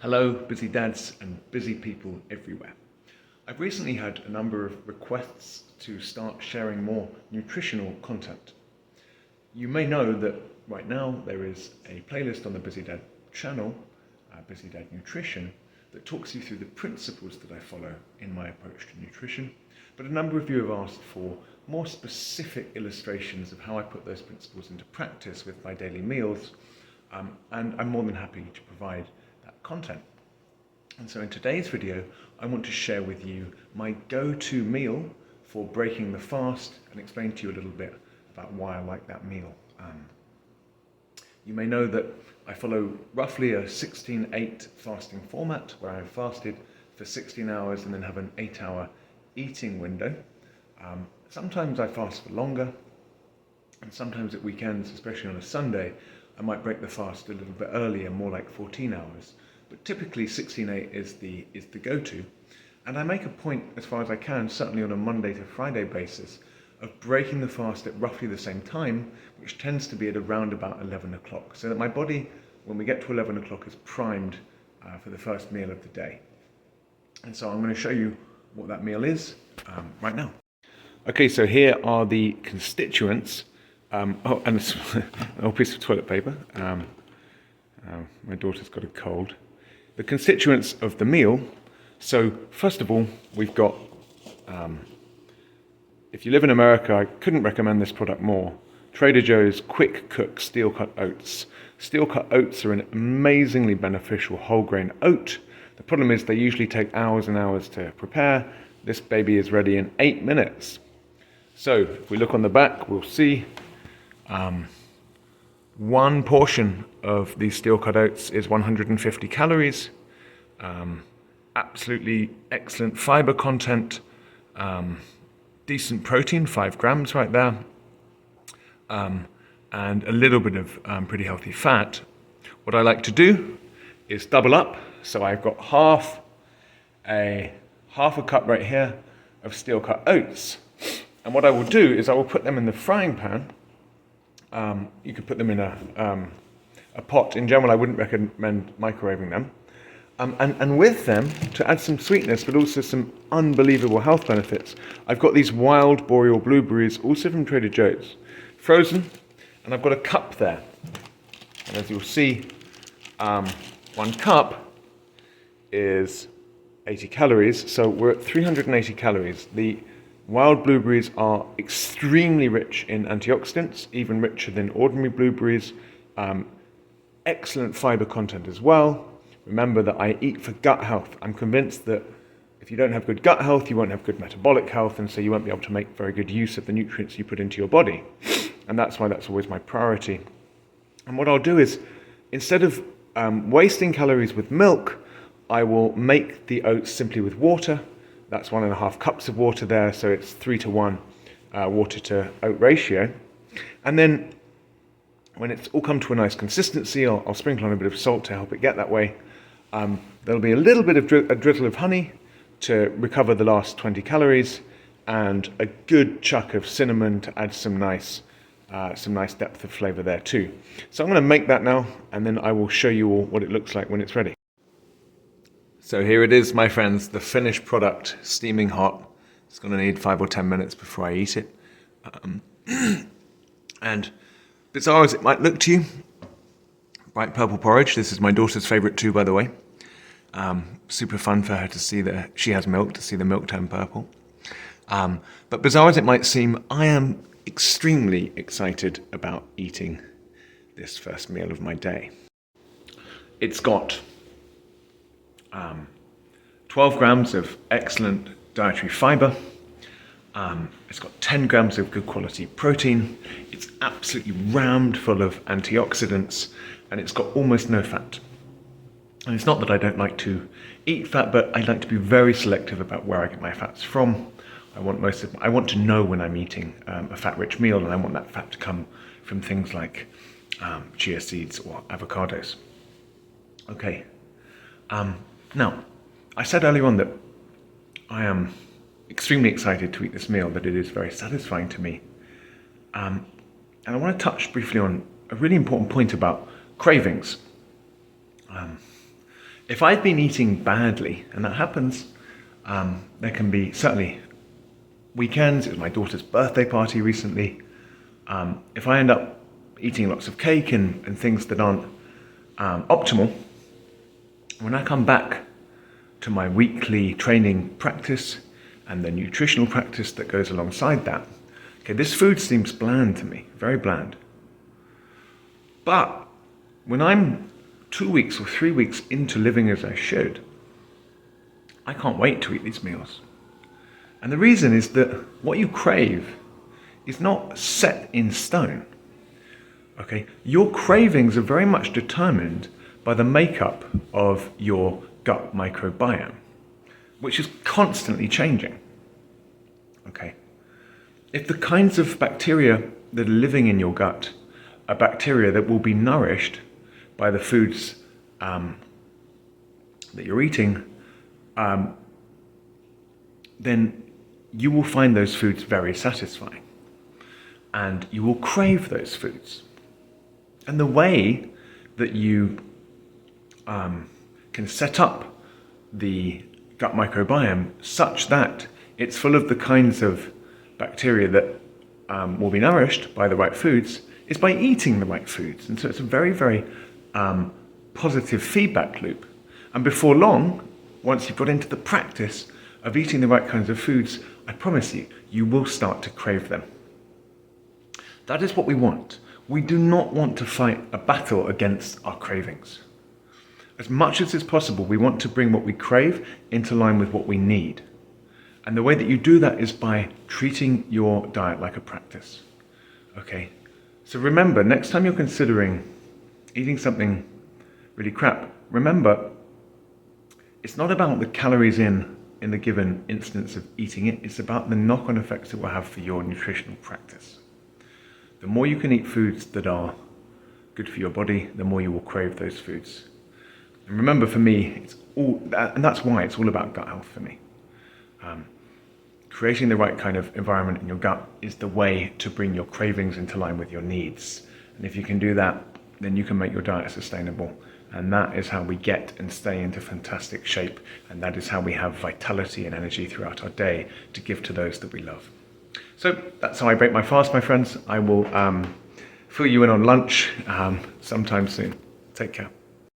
Hello, busy dads and busy people everywhere. I've recently had a number of requests to start sharing more nutritional content. You may know that right now there is a playlist on the Busy Dad channel, Busy Dad Nutrition, that talks you through the principles that I follow in my approach to nutrition. But a number of you have asked for more specific illustrations of how I put those principles into practice with my daily meals, and I'm more than happy to provide that content. And so in today's video, I want to share with you my go-to meal for breaking the fast and explain to you a little bit about why I like that meal. You may know that I follow roughly a 16-8 fasting format where I fasted for 16 hours and then have an 8-hour eating window. Sometimes I fast for longer, and sometimes at weekends, especially on a Sunday, I might break the fast a little bit earlier, more like 14 hours. But typically 16-8 is the go-to. And I make a point, as far as I can, certainly on a Monday to Friday basis, of breaking the fast at roughly the same time, which tends to be at around about 11 o'clock. So that my body, when we get to 11 o'clock, is primed for the first meal of the day. And so I'm going to show you what that meal is right now. Okay, so here are the constituents. And an old piece of toilet paper. My daughter's got a cold. The constituents of the meal. So first of all, we've got, if you live in America, I couldn't recommend this product more. Trader Joe's Quick Cook Steel Cut Oats. Steel Cut Oats are an amazingly beneficial whole grain oat. The problem is they usually take hours and hours to prepare. This baby is ready in 8 minutes. So if we look on the back, we'll see one portion of these steel cut oats is 150 calories. Absolutely excellent fiber content, decent protein, 5 grams right there, and a little bit of pretty healthy fat. What I like to do is double up. So I've got half a cup right here of steel cut oats. And what I will do is I will put them in the frying pan. You could put them in a pot. In general, I wouldn't recommend microwaving them. And with them, to add some sweetness, but also some unbelievable health benefits, I've got these wild boreal blueberries, also from Trader Joe's, frozen, and I've got a cup there. And as you'll see, 1 cup is 80 calories, so we're at 380 calories. The wild blueberries are extremely rich in antioxidants, even richer than ordinary blueberries. Excellent fiber content as well. Remember that I eat for gut health. I'm convinced that if you don't have good gut health, you won't have good metabolic health, and so you won't be able to make very good use of the nutrients you put into your body. And that's why that's always my priority. And what I'll do is, instead of wasting calories with milk, I will make the oats simply with water. That's 1.5 cups of water there, so it's 3-to-1 water to oat ratio. And then when it's all come to a nice consistency, I'll sprinkle on a bit of salt to help it get that way. There'll be a little bit of a drizzle of honey to recover the last 20 calories, and a good chuck of cinnamon to add some nice depth of flavor there too. So I'm going to make that now, and then I will show you all what it looks like when it's ready. So here it is, my friends, the finished product, steaming hot. It's going to need 5 or 10 minutes before I eat it. And bizarre as it might look to you, bright purple porridge. This is my daughter's favorite too, by the way. Super fun for her to see that she has milk, to see the milk turn purple. But bizarre as it might seem, I am extremely excited about eating this first meal of my day. It's got 12 grams of excellent dietary fiber. It's got 10 grams of good quality protein. It's absolutely rammed full of antioxidants, and it's got almost no fat. And it's not that I don't like to eat fat, but I like to be very selective about where I get my fats from. I want to know when I'm eating a fat-rich meal, and I want that fat to come from things like chia seeds or avocados. Okay. Now, I said earlier on that I am extremely excited to eat this meal, that it is very satisfying to me. And I want to touch briefly on a really important point about cravings. If I've been eating badly, and that happens, there can be certainly weekends. It was my daughter's birthday party recently. If I end up eating lots of cake and things that aren't optimal, when I come back to my weekly training practice and the nutritional practice that goes alongside that, okay, this food seems bland to me, very bland. But when I'm 2 weeks or 3 weeks into living as I should, I can't wait to eat these meals. And the reason is that what you crave is not set in stone. Okay, your cravings are very much determined by the makeup of your gut microbiome, which is constantly changing. Okay, if the kinds of bacteria that are living in your gut are bacteria that will be nourished by the foods that you're eating, then you will find those foods very satisfying and you will crave those foods. And the way that you can set up the gut microbiome such that it's full of the kinds of bacteria that will be nourished by the right foods is by eating the right foods. And so it's a very, very positive feedback loop. And before long, once you've got into the practice of eating the right kinds of foods, I promise you, you will start to crave them. That is what we want. We do not want to fight a battle against our cravings. As much as is possible, we want to bring what we crave into line with what we need. And the way that you do that is by treating your diet like a practice. Okay? So remember, next time you're considering eating something really crap, remember, it's not about the calories in the given instance of eating it, it's about the knock-on effects it will have for your nutritional practice. The more you can eat foods that are good for your body, the more you will crave those foods. And remember, for me, it's all, and that's why it's all about gut health for me. Creating the right kind of environment in your gut is the way to bring your cravings into line with your needs. And if you can do that, then you can make your diet sustainable. And that is how we get and stay into fantastic shape. And that is how we have vitality and energy throughout our day to give to those that we love. So that's how I break my fast, my friends. I will fill you in on lunch sometime soon. Take care.